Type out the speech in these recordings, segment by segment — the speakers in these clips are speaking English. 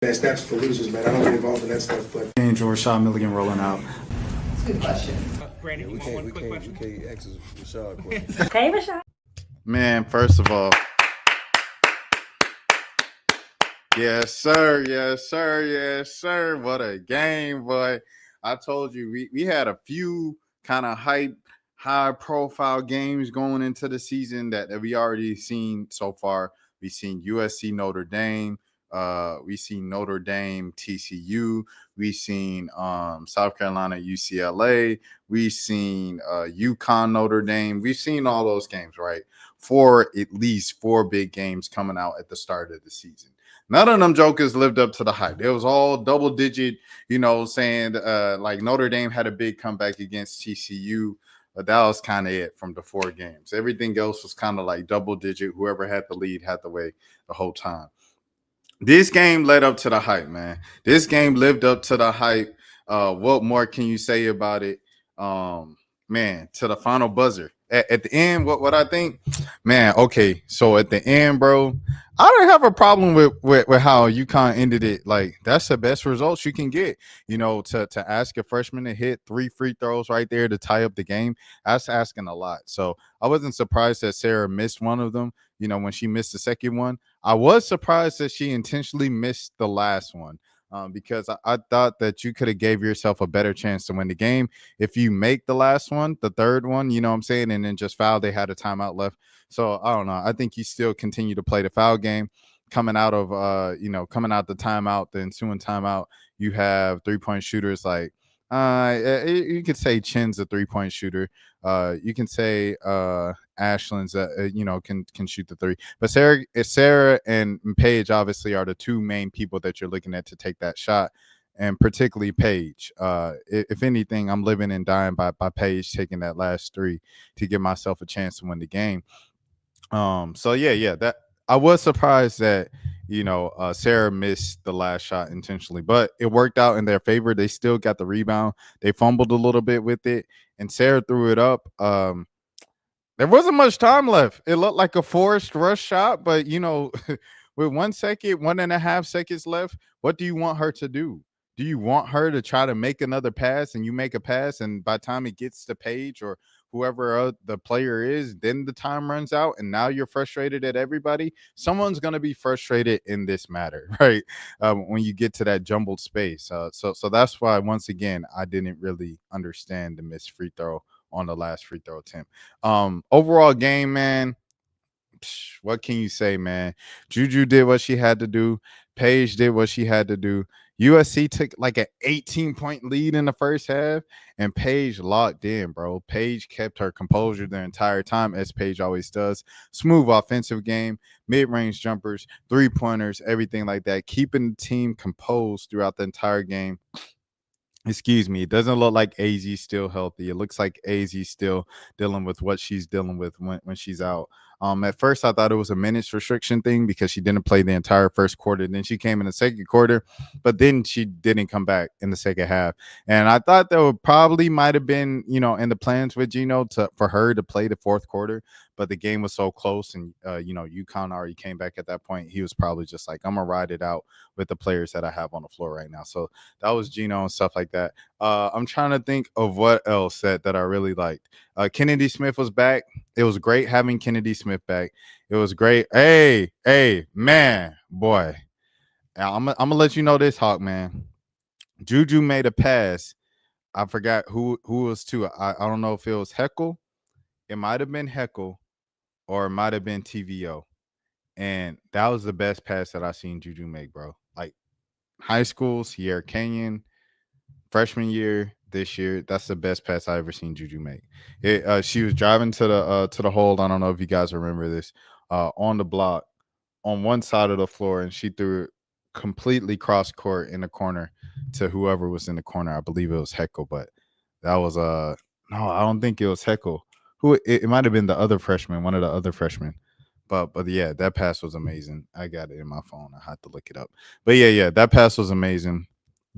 Steps for losers, man. I don't get involved in that stuff, but Angel Rashad Milligan rolling out. That's a good question. Brandon, Yeah, you want one quick question? we can't ask Rashad questions. Hey, Rashad. Man, first of all, yes, sir. Yes, sir. Yes, sir. What a game, boy. I told you we had a few kind of high profile games going into the season that we already seen so far. We've seen USC Notre Dame. We seen Notre Dame TCU. We seen South Carolina UCLA. We seen UConn Notre Dame. We've seen all those games, right? At least four big games coming out at the start of the season. None of them jokers lived up to the hype. It was all double digit, saying like Notre Dame had a big comeback against TCU. But that was kind of it from the four games. Everything else was kind of like double digit. Whoever had the lead had the way the whole time. This game led up to the hype, man. This game lived up to the hype. What more can you say about it? Man, to the final buzzer. At the end, what I think, man, okay. So at the end, bro, I don't have a problem with how UConn ended it. Like, that's the best results you can get. To ask a freshman to hit 3 free throws right there to tie up the game, that's asking a lot. So I wasn't surprised that Sarah missed one of them, when she missed the second one. I was surprised that she intentionally missed the last one. Because I thought that you could have gave yourself a better chance to win the game if you make the last one, the third one, you know what I'm saying, and then just foul. They had a timeout left. So I don't know. I think you still continue to play the foul game. Coming out of coming out the timeout, the ensuing timeout, you have 3-point shooters like you could say Chin's a 3-point shooter. You can say Ashland's can shoot the three, but Sarah and Paige obviously are the two main people that you're looking at to take that shot, and particularly Paige. If anything, I'm living and dying by Paige taking that last three to give myself a chance to win the game. So yeah, that I was surprised that Sarah missed the last shot intentionally, but it worked out in their favor. They still got the rebound. They fumbled a little bit with it, and Sarah threw it up. There wasn't much time left. It looked like a forced rush shot, but with 1.5 seconds left, what do you want her to do? Do you want her to try to make another pass and you make a pass, and by the time it gets to Paige or whoever the player is, then the time runs out and now you're frustrated at everybody? Someone's going to be frustrated in this matter, right? When you get to that jumbled space. So that's why, once again, I didn't really understand the missed free throw on the last free throw attempt. Overall game, man, what can you say, man? Juju did what she had to do. Paige did what she had to do. USC took like an 18-point lead in the first half, and Paige locked in, bro. Paige kept her composure the entire time, as Paige always does. Smooth offensive game, mid-range jumpers, three-pointers, everything like that, keeping the team composed throughout the entire game. Excuse me. It doesn't look like AZ's still healthy. It looks like AZ's still dealing with what she's dealing with when she's out. At first, I thought it was a minutes restriction thing because she didn't play the entire first quarter. Then she came in the second quarter, but then she didn't come back in the second half. And I thought that would probably might have been, in the plans with Gino for her to play the fourth quarter. But the game was so close, and UConn already came back at that point. He was probably just like, I'm gonna ride it out with the players that I have on the floor right now. So that was Gino and stuff like that. I'm trying to think of what else that I really liked. Kennedy Smith was back. It was great having Kennedy Smith back. It was great. Hey, man, boy. I'm gonna let you know this, Hawk, man. Juju made a pass. I forgot who it was to. I don't know if it was Heckle. It might have been Heckle, or it might have been TVO. And that was the best pass that I seen Juju make, bro. Like, high school, Sierra Canyon, freshman year, this year, that's the best pass I ever seen Juju make. She was driving to the hold. I don't know if you guys remember this. On the block, on one side of the floor, and she threw it completely cross court in the corner to whoever was in the corner. I believe it was Heckle, but that was no, I don't think it was Heckle. It might have been the other freshman, one of the other freshmen. But yeah, that pass was amazing. I got it in my phone. I had to look it up. But yeah, that pass was amazing.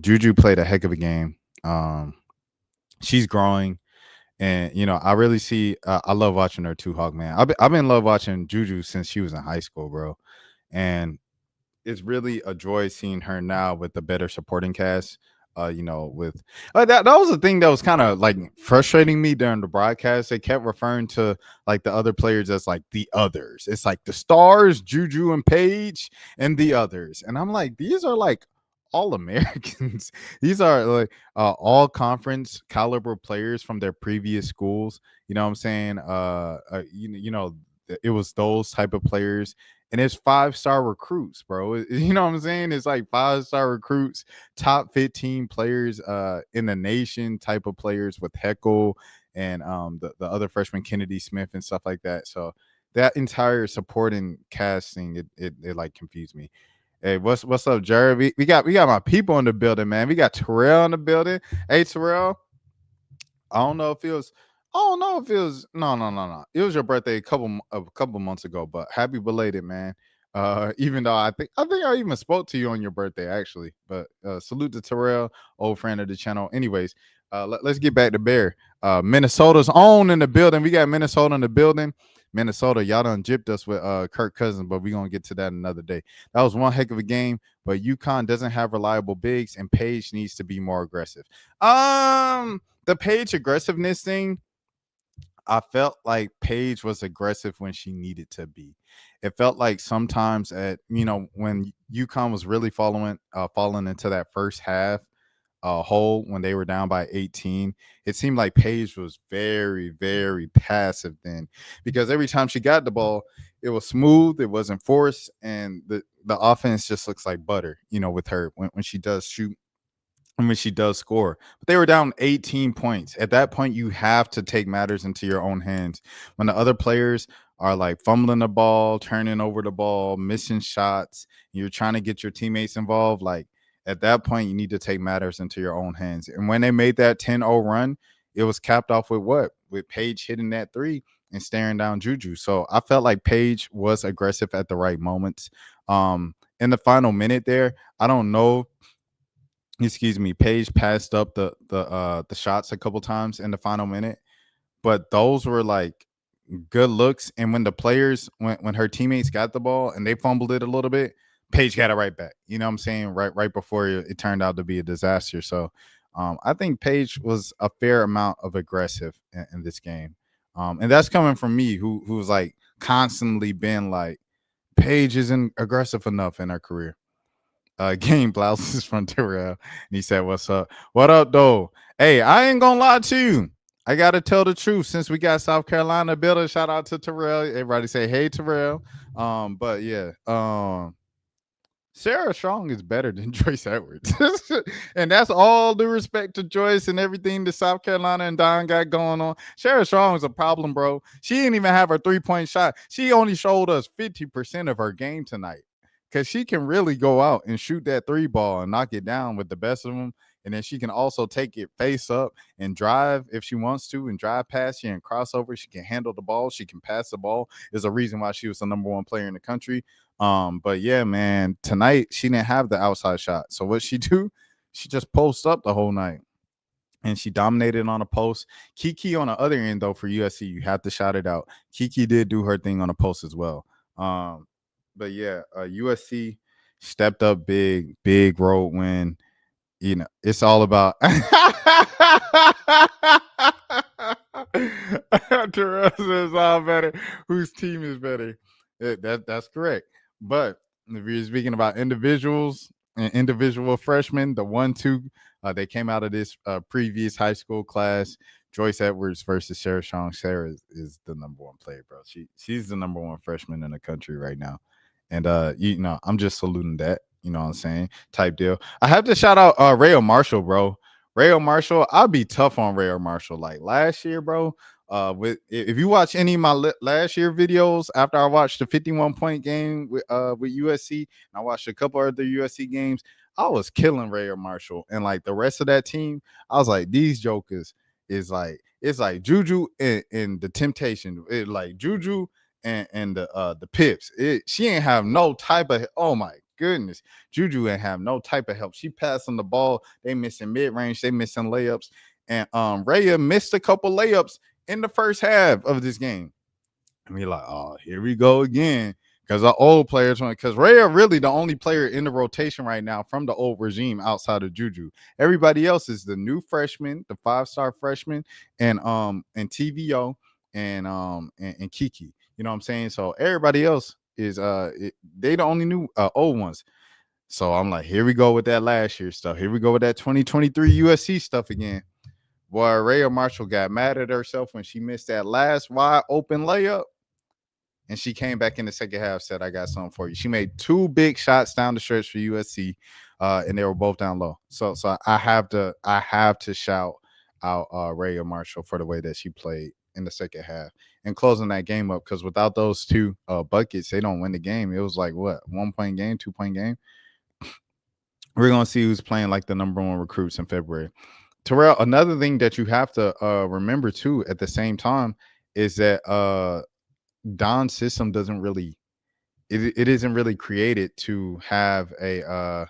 Juju played a heck of a game. She's growing, and I really see. I love watching her too, Hawk, man. I've been love watching Juju since she was in high school, bro. And it's really a joy seeing her now with the better supporting cast. With that was the thing that was kind of like frustrating me during the broadcast. They kept referring to like the other players as like the others. It's like the stars, Juju and Paige, and the others. And I'm like, these are like all Americans. These are like all conference caliber players from their previous schools. You know what I'm saying? It was those type of players, and it's 5-star recruits, bro. You know what I'm saying? It's like 5-star recruits, top 15 players in the nation type of players with Heckle and the other freshman Kennedy Smith and stuff like that. So that entire supporting casting, it like confused me. Hey, what's up, Jared? We got my people in the building, man. We got Terrell in the building. Hey, Terrell. I don't know if it was. I don't know if it was. No. It was your birthday a couple months ago, but happy belated, man. Even though I think I even spoke to you on your birthday actually. But salute to Terrell, old friend of the channel. Anyways, let's get back to Bear. Minnesota's own in the building. We got Minnesota in the building. Minnesota, y'all done gypped us with Kirk Cousins, but we're gonna get to that another day. That was one heck of a game, but UConn doesn't have reliable bigs, and Page needs to be more aggressive. The Paige aggressiveness thing, I felt like Paige was aggressive when she needed to be. It felt like sometimes when UConn was really falling into that first half hole when they were down by 18, it seemed like Paige was very, very passive then, because every time she got the ball, it was smooth, it wasn't forced, and the offense just looks like butter, with her when she does shoot, when she does score. But they were down 18 points. At that point, you have to take matters into your own hands. When the other players are like fumbling the ball, turning over the ball, missing shots, you're trying to get your teammates involved, like at that point, you need to take matters into your own hands. And when they made that 10-0 run, it was capped off with what? With Paige hitting that three and staring down Juju. So I felt like Paige was aggressive at the right moments. In the final minute there, I don't know, excuse me, Paige passed up the shots a couple times in the final minute, but those were like good looks. And when the players, when her teammates got the ball and they fumbled it a little bit, Paige got it right back. You know what I'm saying? Right before it turned out to be a disaster. So I think Paige was a fair amount of aggressive in this game. And that's coming from me, who's like constantly been like, Paige isn't aggressive enough in her career. Game blouses from Terrell. And he said, "What's up? What up, though? Hey, I ain't gonna lie to you. I gotta tell the truth. Since we got South Carolina building, shout out to Terrell. Everybody say hey, Terrell. But yeah, Sarah Strong is better than Joyce Edwards. And that's all due respect to Joyce and everything that South Carolina and Don got going on. Sarah Strong is a problem, bro. She didn't even have her 3-point shot. She only showed us 50% of her game tonight, because she can really go out and shoot that three ball and knock it down with the best of them. And then she can also take it face up and drive if she wants to, and drive past you and crossover. She can handle the ball. She can pass the ball. There's a reason why she was the number one player in the country. But yeah, man, tonight she didn't have the outside shot. So what she do? She just posts up the whole night, and she dominated on a post. Kiki on the other end, though, for USC, you have to shout it out. Kiki did do her thing on a post as well. But yeah, USC stepped up big road win. It's all about Terrell says all better. Whose team is better? That's correct. But if you're speaking about individuals and individual freshmen, the 1-2, they came out of this previous high school class. Joyce Edwards versus Sarah Strong. Sarah is the number one player, bro. She's the number one freshman in the country right now. And I'm just saluting that. You know what I'm saying? Type deal. I have to shout out Rayo Marshall, bro. Rayo Marshall, I'll be tough on Rayo Marshall. Like last year, bro. If you watch any of my last year videos after I watched the 51-point game with USC, and I watched a couple other USC games, I was killing Rayo Marshall, and like the rest of that team, I was like, these jokers is like, it's like Juju and the Temptation, it like Juju and the Pips. She ain't have no type of, oh my goodness, Juju ain't have no type of help. She passing the ball, they missing mid range, they missing layups, and Raya missed a couple layups in the first half of this game. And we're like, oh, here we go again. Because the old players, because Rhea really the only player in the rotation right now from the old regime outside of Juju. Everybody else is the new freshman, the 5-star freshman, and TVO and Kiki. You know what I'm saying? So everybody else is they the only new old ones. So I'm like, here we go with that last year stuff. Here we go with that 2023 USC stuff again. Boy, Rhea Marshall got mad at herself when she missed that last wide open layup. And she came back in the second half, said, I got something for you. She made 2 big shots down the stretch for USC, and they were both down low. So I have to shout out Rhea Marshall for the way that she played in the second half and closing that game up, because without those 2 buckets, they don't win the game. It was like, what, 1-point game, 2-point game? We're going to see who's playing like the number 1 recruits in February. Terrell, another thing that you have to remember, too, at the same time is that Don's system doesn't really it isn't really created to have a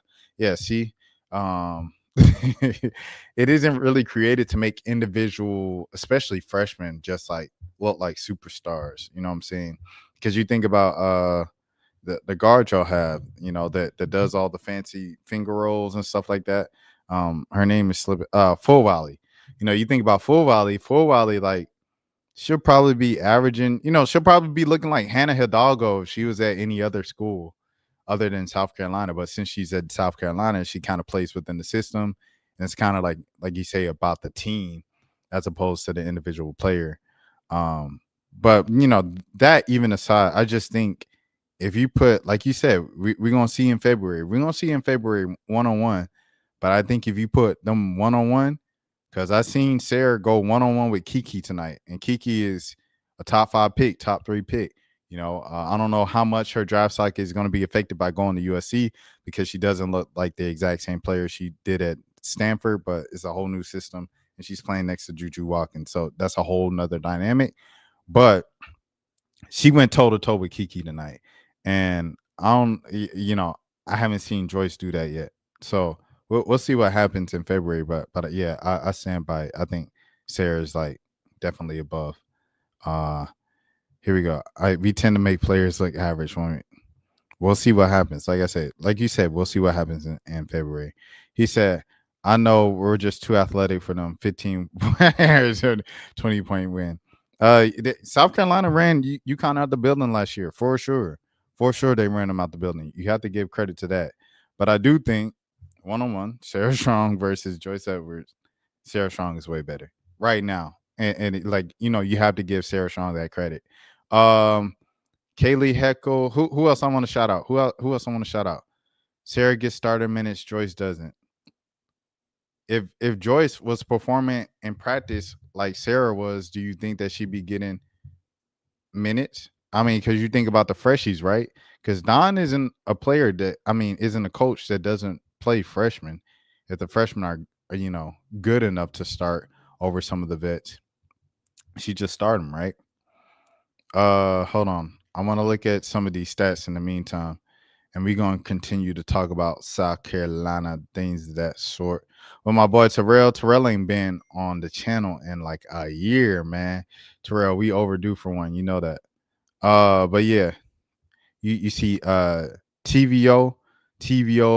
it isn't really created to make individual, especially freshmen, just like look like superstars. You know what I'm saying? Because you think about the guard y'all have, that does all the fancy finger rolls and stuff like that. Her name is Full Volley. You think about Full Volley, like, she'll probably be averaging, she'll probably be looking like Hannah Hidalgo if she was at any other school other than South Carolina. But since she's at South Carolina, she kind of plays within the system. And it's kind of like you say, about the team as opposed to the individual player. But, that even aside, I just think if you put, like you said, we're going to see in February. We're going to see in February one-on-one. But I think if you put them one-on-one, because I seen Sarah go one-on-one with Kiki tonight, and Kiki is a top 5 pick, top 3 pick. I don't know how much her draft stock is going to be affected by going to USC, because she doesn't look like the exact same player she did at Stanford, but it's a whole new system, and she's playing next to Juju Watkins, so that's a whole nother dynamic. But she went toe-to-toe with Kiki tonight, and I haven't seen Joyce do that yet. So we'll see what happens in February, but yeah, I stand by it. I think Sarah's like definitely above. Uh, Here we go. We tend to make players look average when we'll see what happens. Like I said, like you said, we'll see what happens in February. He said, I know we're just too athletic for them 15 20-point win. South Carolina ran UConn out the building last year, for sure. For sure, they ran them out the building. You have to give credit to that. But I do think one-on-one, Sarah Strong versus Joyce Edwards, Sarah Strong is way better right now. And you have to give Sarah Strong that credit. Kaylee Heckle. Who else I want to shout out? Who else I want to shout out? Sarah gets starter minutes. Joyce doesn't. If Joyce was performing in practice like Sarah was, do you think that she'd be getting minutes? I mean, because you think about the freshies, right? Because Don isn't a player isn't a coach that doesn't play freshmen. If the freshmen are good enough to start over some of the vets, she just start them, right? Hold on. I want to look at some of these stats in the meantime, and we're going to continue to talk about South Carolina, things of that sort. Well, my boy Terrell ain't been on the channel in like a year, man. Terrell, we overdue for one. You know that. But yeah, you see TVO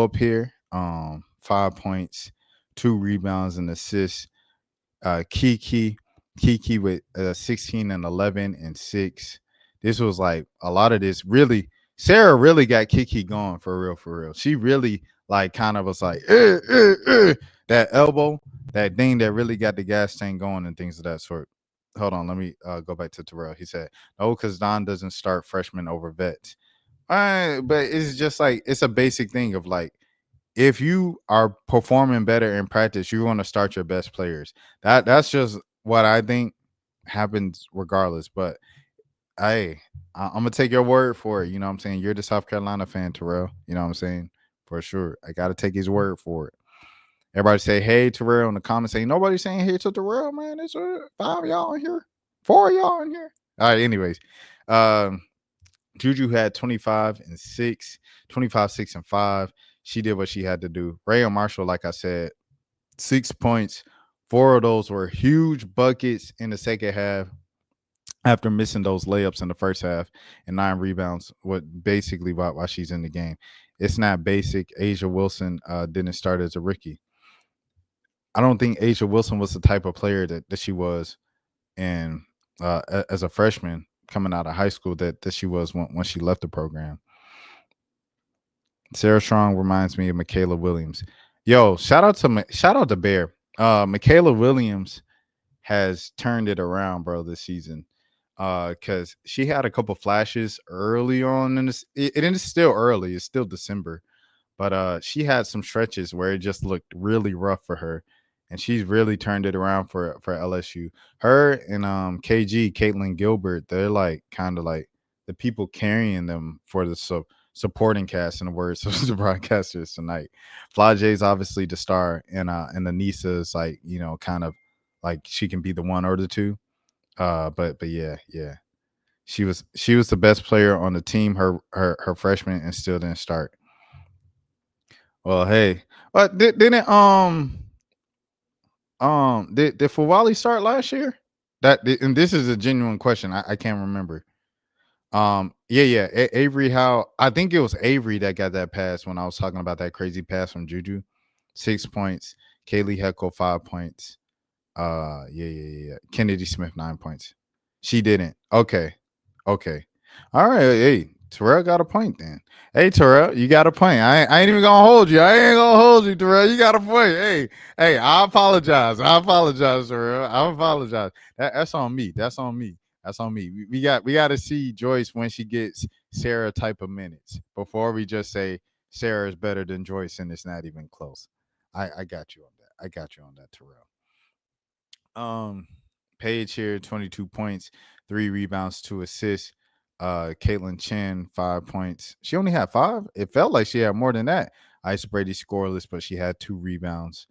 up here. 5 points, 2 rebounds and assists. Kiki with 16 and 11 and 6. This was like a lot of this really. Sarah really got Kiki going for real. She really like kind of was like that elbow, that thing that really got the gas tank going and things of that sort. Hold on, let me go back to Terrell. He said, no, because Don doesn't start freshmen over vets. But it's just like it's a basic thing of like, if you are performing better in practice, you're going to start your best players. That's just what I think happens regardless. But I'm gonna take your word for it. You know what I'm saying? You're the South Carolina fan, Terrell. You know what I'm saying? For sure. I gotta take his word for it. Everybody say hey Terrell in the comments. Say nobody's saying hey to Terrell, man. There's 5 of y'all in here, 4 of y'all in here. All right, anyways. Juju had 25 and 6, 25, 6 and 5. She did what she had to do. Rhea Marshall, like I said, 6 points. 4 of those were huge buckets in the second half. after missing those layups in the first half and 9 rebounds. What basically why she's in the game. It's not basic. Asia Wilson didn't start as a rookie. I don't think Asia Wilson was the type of player that she was in as a freshman coming out of high school that she was when she left the program. Sarah Strong reminds me of Michaela Williams. Yo, shout out to Bear. Michaela Williams has turned it around, bro, this season. Because she had a couple flashes early on in this. It is still early. It's still December, but she had some stretches where it just looked really rough for her, and she's really turned it around for LSU. Her and KG Caitlin Gilbert, they're like kind of like the people carrying them for the supporting cast, in the words of the broadcasters tonight. Flage's obviously the star, and Anissa is like, kind of like she can be the one or the two. But yeah. She was the best player on the team her freshman and still didn't start. Well, hey, but didn't did Fawali start last year? And this is a genuine question. I can't remember. Yeah. Avery Howe. I think it was Avery that got that pass when I was talking about that crazy pass from Juju. 6 points. Kaylee Heckle 5 points. Yeah. Kennedy Smith 9 points. She didn't. Okay. All right. Hey, Terrell got a point then. Hey, Terrell, you got a point. I ain't even gonna hold you. I ain't gonna hold you, Terrell. You got a point. Hey, I apologize. Terrell. I apologize. That's on me. That's on me. That's on me. We got to see Joyce when she gets Sarah type of minutes before we just say Sarah is better than Joyce and it's not even close. I got you on that. I got you on that, Terrell. Um, Paige here, 22 points, 3 rebounds, 2 assists. Caitlin Chen, 5 points. She only had 5. It felt like she had more than that. Ice Brady scoreless, but she had 2 rebounds.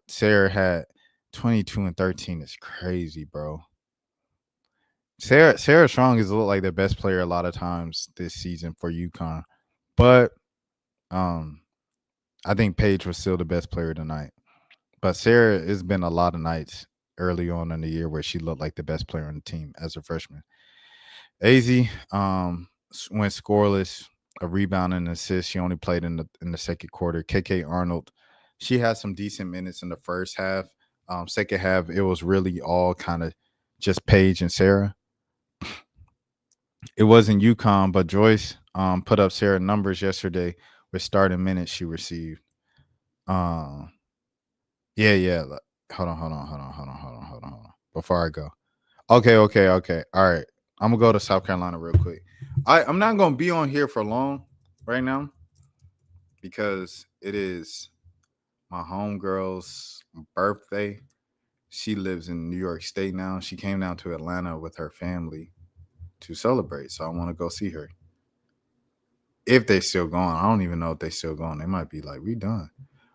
Sarah had 22 and 13. It's crazy, bro. Sarah Strong has looked like the best player a lot of times this season for UConn, but um, I think Paige was still the best player tonight. But Sarah has been a lot of nights early on in the year where she looked like the best player on the team as a freshman. AZ went scoreless, a rebound and an assist. She only played in the second quarter. KK Arnold, she had some decent minutes in the first half. Second half, it was really all kind of just Paige and Sarah. It wasn't UConn, but Joyce put up Sarah numbers yesterday with starting minutes she received. Um, yeah. Hold on. Before I go, okay. All right, I'm gonna go to South Carolina real quick. I'm not gonna be on here for long right now because it is my homegirl's birthday. She lives in New York State now. She came down to Atlanta with her family to celebrate, so I want to go see her. If they still going, I don't even know if they still going. They might be like, we done.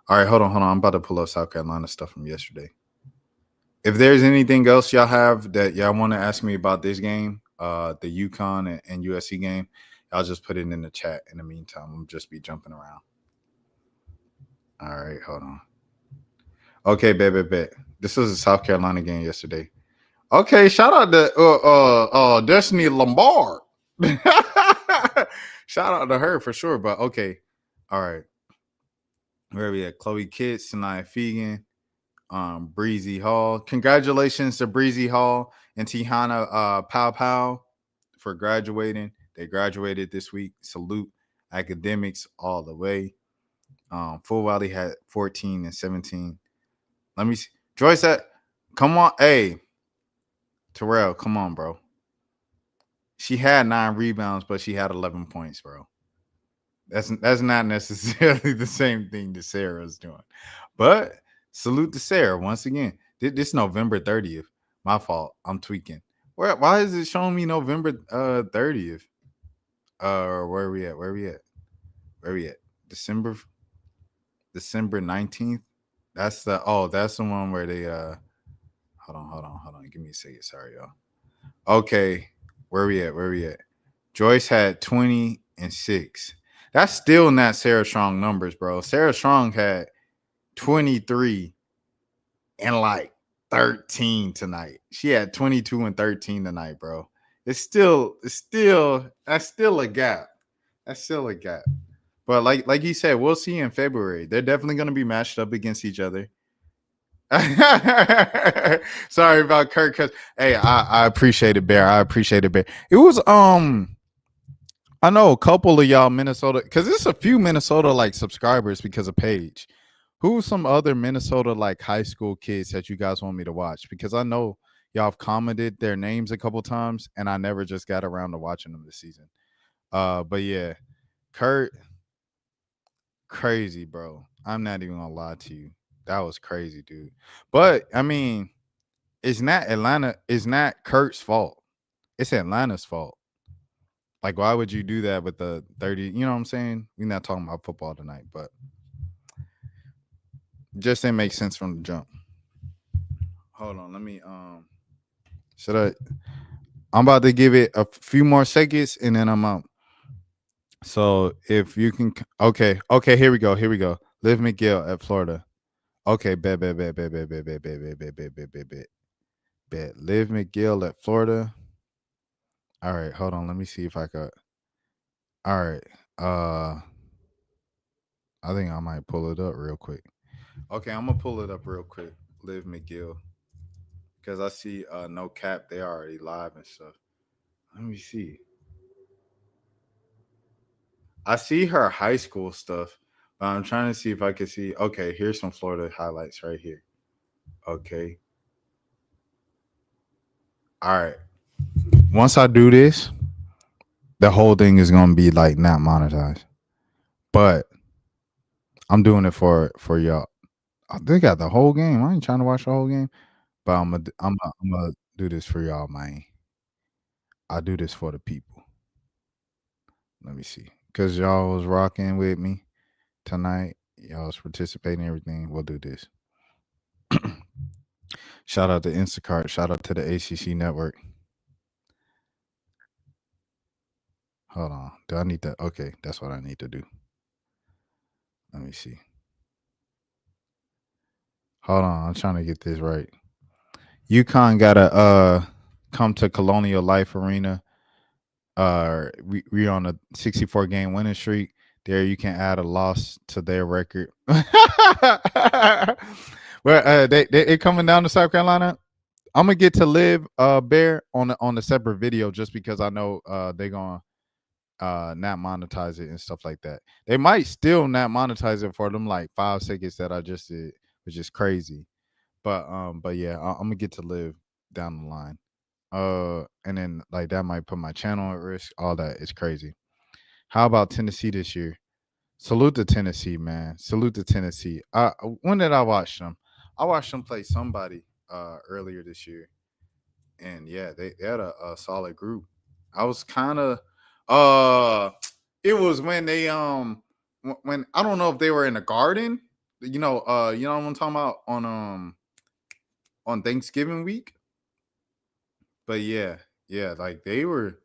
All right, hold on. I'm about to pull up South Carolina stuff from yesterday. If there's anything else y'all have that y'all want to ask me about this game, the UConn and USC game, I'll just put it in the chat. In the meantime, I'm just be jumping around. All right, hold on. Okay, bet. This was a South Carolina game yesterday. Okay, shout out to Destiny Lombard. Shout out to her for sure. But okay, all right. Where are we at? Chloe Kitts, Sanaya Fegan, Breezy Hall. Congratulations to Breezy Hall and Tihana Pow Pow for graduating. They graduated this week. Salute academics all the way. Full Valley had 14 and 17. Let me see. Joyce said, come on. Hey, Terrell, come on, bro. She had 9 rebounds, but she had 11 points, bro. That's not necessarily the same thing that Sarah's doing. But salute to Sarah once again. This November 30th. My fault. I'm tweaking. Why is it showing me November 30th? Where are we at? Where are we at? December 19th. That's the one where they hold on. Give me a second. Sorry, y'all. Okay. Where we at? Joyce had 20 and 6. That's still not Sarah Strong numbers, bro. Sarah Strong had 23 and like 13 tonight. She had 22 and 13 tonight, bro. That's still a gap. That's still a gap. But like you said, we'll see in February. They're definitely going to be matched up against each other. Sorry about Kirk. Cause hey, I appreciate it, Bear. I appreciate it, Bear. It was I know a couple of y'all Minnesota, because there's a few Minnesota like subscribers because of Paige. Who's some other Minnesota like high school kids that you guys want me to watch? Because I know y'all have commented their names a couple times, and I never just got around to watching them this season. But yeah, Kurt, crazy, bro. I'm not even gonna lie to you. That was crazy, dude. But I mean, it's not Atlanta. It's not Kurt's fault. It's Atlanta's fault. Like, why would you do that with the 30? You know what I'm saying? We're not talking about football tonight, but just didn't make sense from the jump. Hold on, let me should I'm about to give it a few more seconds and then I'm out. So if you can, okay, here we go. Liv McGill at Florida. Okay, bet. Liv McGill at Florida. All right, hold on. Let me see if I could. All right. I think I might pull it up real quick. Okay, I'm gonna pull it up real quick. Liv McGill. Because I see no cap, they already live and stuff. Let me see. I see her high school stuff, but I'm trying to see if I can see. Okay, here's some Florida highlights right here. Okay. All right. Once I do this, the whole thing is gonna be like not monetized. But I'm doing it for y'all. They got the whole game. I ain't trying to watch the whole game, but I'm gonna do this for y'all, man. I do this for the people. Let me see, cause y'all was rocking with me tonight. Y'all was participating in everything. We'll do this. Shout out to Instacart. Shout out to the ACC network. Hold on. Do I need that? Okay, that's what I need to do. Let me see. Hold on. I'm trying to get this right. UConn gotta come to Colonial Life Arena. We on a 64 game winning streak. There you can add a loss to their record. Well, they coming down to South Carolina. I'm gonna get to live Bear on a separate video just because I know they gonna not monetize it and stuff like that. They might still not monetize it for them like 5 seconds that I just did, which is crazy. But yeah, I'm gonna get to live down the line. And then like that might put my channel at risk. All that is crazy. How about Tennessee this year? Salute to Tennessee, man. Salute to Tennessee. When did I watch them? I watched them play somebody earlier this year, and yeah, they had a solid group. I was kind of it was when they when I don't know if they were in the garden, you know what I'm talking about on Thanksgiving week, but yeah, like they were,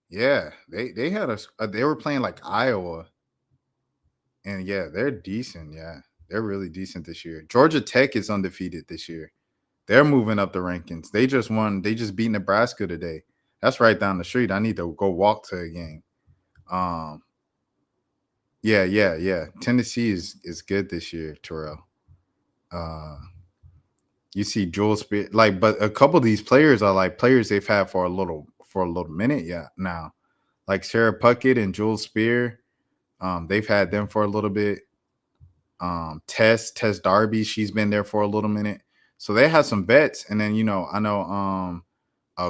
yeah, they had they were playing like Iowa, and yeah, they're decent, yeah, they're really decent this year. Georgia Tech is undefeated this year. They're moving up the rankings. They just won. They just beat Nebraska today. That's right down the street. I need to go walk to a game. Um, yeah. Tennessee is good this year, Terrell. Uh, you see Joel Spear, like, but a couple of these players are like players they've had for a little minute, yeah. Now, like Sarah Puckett and Joel Spear, they've had them for a little bit. Tess Darby, she's been there for a little minute. So they had some vets, and then I know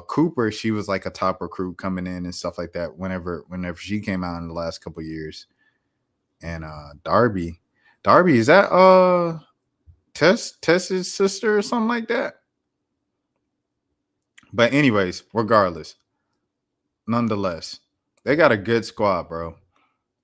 Cooper, she was like a top recruit coming in and stuff like that. Whenever she came out in the last couple of years, and Darby is that Tess's sister or something like that. But anyways, regardless, nonetheless, they got a good squad, bro.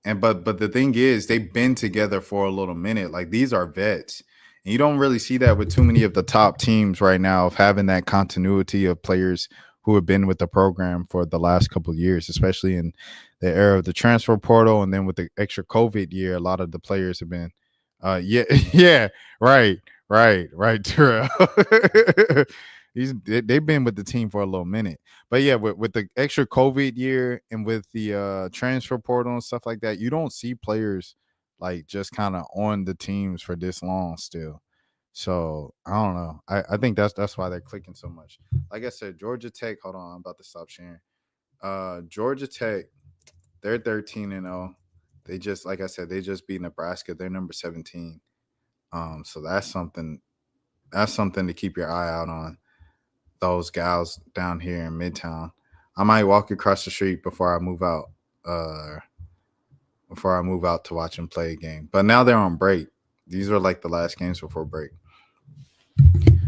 And but the thing is, they've been together for a little minute. Like these are vets. And you don't really see that with too many of the top teams right now of having that continuity of players who have been with the program for the last couple of years, especially in the era of the transfer portal. And then with the extra COVID year, a lot of the players have been yeah, yeah, right, Right, Terrell. They've been with the team for a little minute. But yeah, with the extra COVID year and with the transfer portal and stuff like that, you don't see players like just kind of on the teams for this long still. So I don't know. I think that's why they're clicking so much. Like I said, Georgia Tech. Hold on, I'm about to stop sharing. Georgia Tech, they're 13-0. They just, like I said, they just beat Nebraska. They're number 17. So that's something to keep your eye out on. Those gals down here in Midtown. I might walk across the street before I move out. Before I move out to watch them play a game. But now they're on break. These are like the last games before break.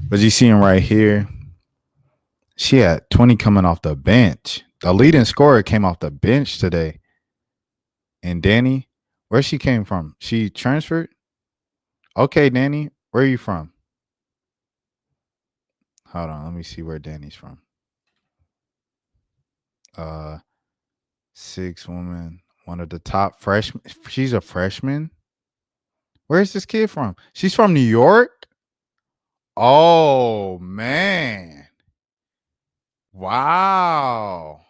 But you see him right here. She had 20 coming off the bench. The leading scorer came off the bench today. And Danny, where she came from? She transferred? Okay, Danny, where are you from? Hold on, let me see where Danny's from. 6 woman, one of the top freshmen. She's a freshman. Where's this kid from? She's from New York? Oh, man. Wow.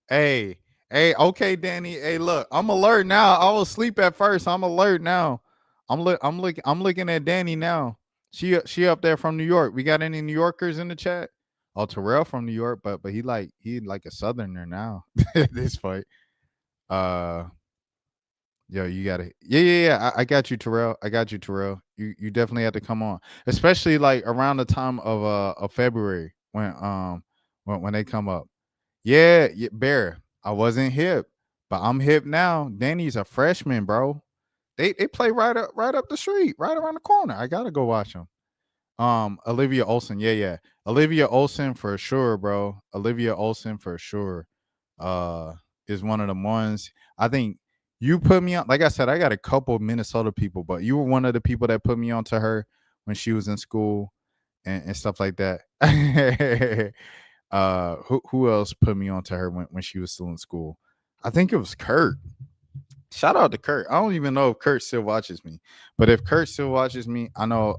Hey, okay, Danny. Hey, look, I'm alert now. I was asleep at first. I'm alert now. I'm looking at Danny now. She up there from New York. We got any New Yorkers in the chat? Oh, Terrell from New York, but he like a southerner now. This fight. Yo, you gotta, yeah. I got you, Terrell. I got you, Terrell. You definitely have to come on, especially like around the time of February when they come up. Yeah, Bear. I wasn't hip, but I'm hip now. Danny's a freshman, bro. They play right up the street, right around the corner. I gotta go watch them. Olivia Olson, yeah. Olivia Olson for sure, bro. Olivia Olson for sure. Is one of the ones. I think you put me on. Like I said, I got a couple of Minnesota people, but you were one of the people that put me onto her when she was in school and stuff like that. Who else put me onto her when she was still in school? I think it was Kurt. Shout out to Kurt. I don't even know if Kurt still watches me, but if Kurt still watches me, I know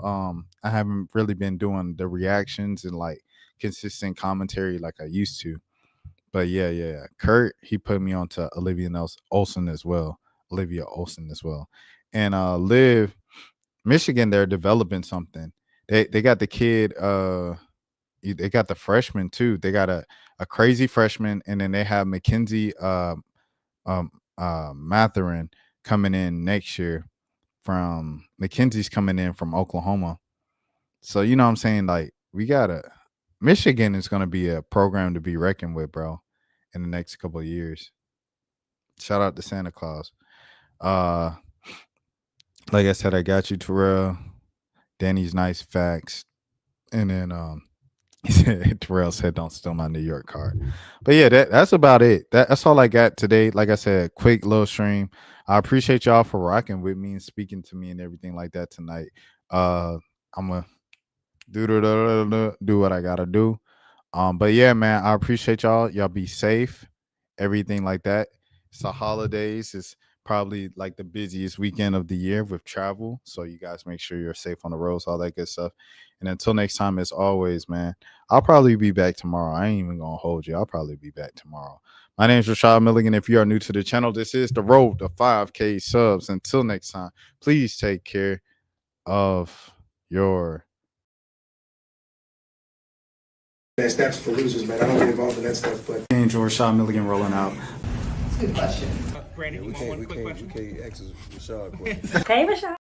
I haven't really been doing the reactions and like consistent commentary like I used to. But yeah. Kurt, he put me on to Olson as well. Olivia Olson as well. And Liv, Michigan, they're developing something. They got the kid, they got the freshman too. They got a crazy freshman, and then they have Mackenzie Matherin coming in next year from Mackenzie's coming in from Oklahoma. So you know what I'm saying? Like Michigan is gonna be a program to be reckoned with, bro, in the next couple of years. Shout out to Santa Claus. Like I said, I got you, Terrell. Danny's nice facts. And then Terrell said, "Don't steal my New York card." But yeah, that's about it. That's all I got today. Like I said, quick little stream. I appreciate y'all for rocking with me and speaking to me and everything like that tonight. I'm gonna do what I gotta do. But yeah, man, I appreciate y'all. Y'all be safe, everything like that. It's the holidays. It's probably like the busiest weekend of the year with travel. So you guys make sure you're safe on the roads, all that good stuff. And until next time, as always, man, I'll probably be back tomorrow. I ain't even gonna hold you. I'll probably be back tomorrow. My name is Rashad Milligan. If you are new to the channel, this is the road to 5K subs. Until next time, please take care of your Steps for losers, man. I don't get involved in that stuff, but Angel Rashad Milligan rolling out. Good question. We can't ask Rashad questions. Hey, Rashad.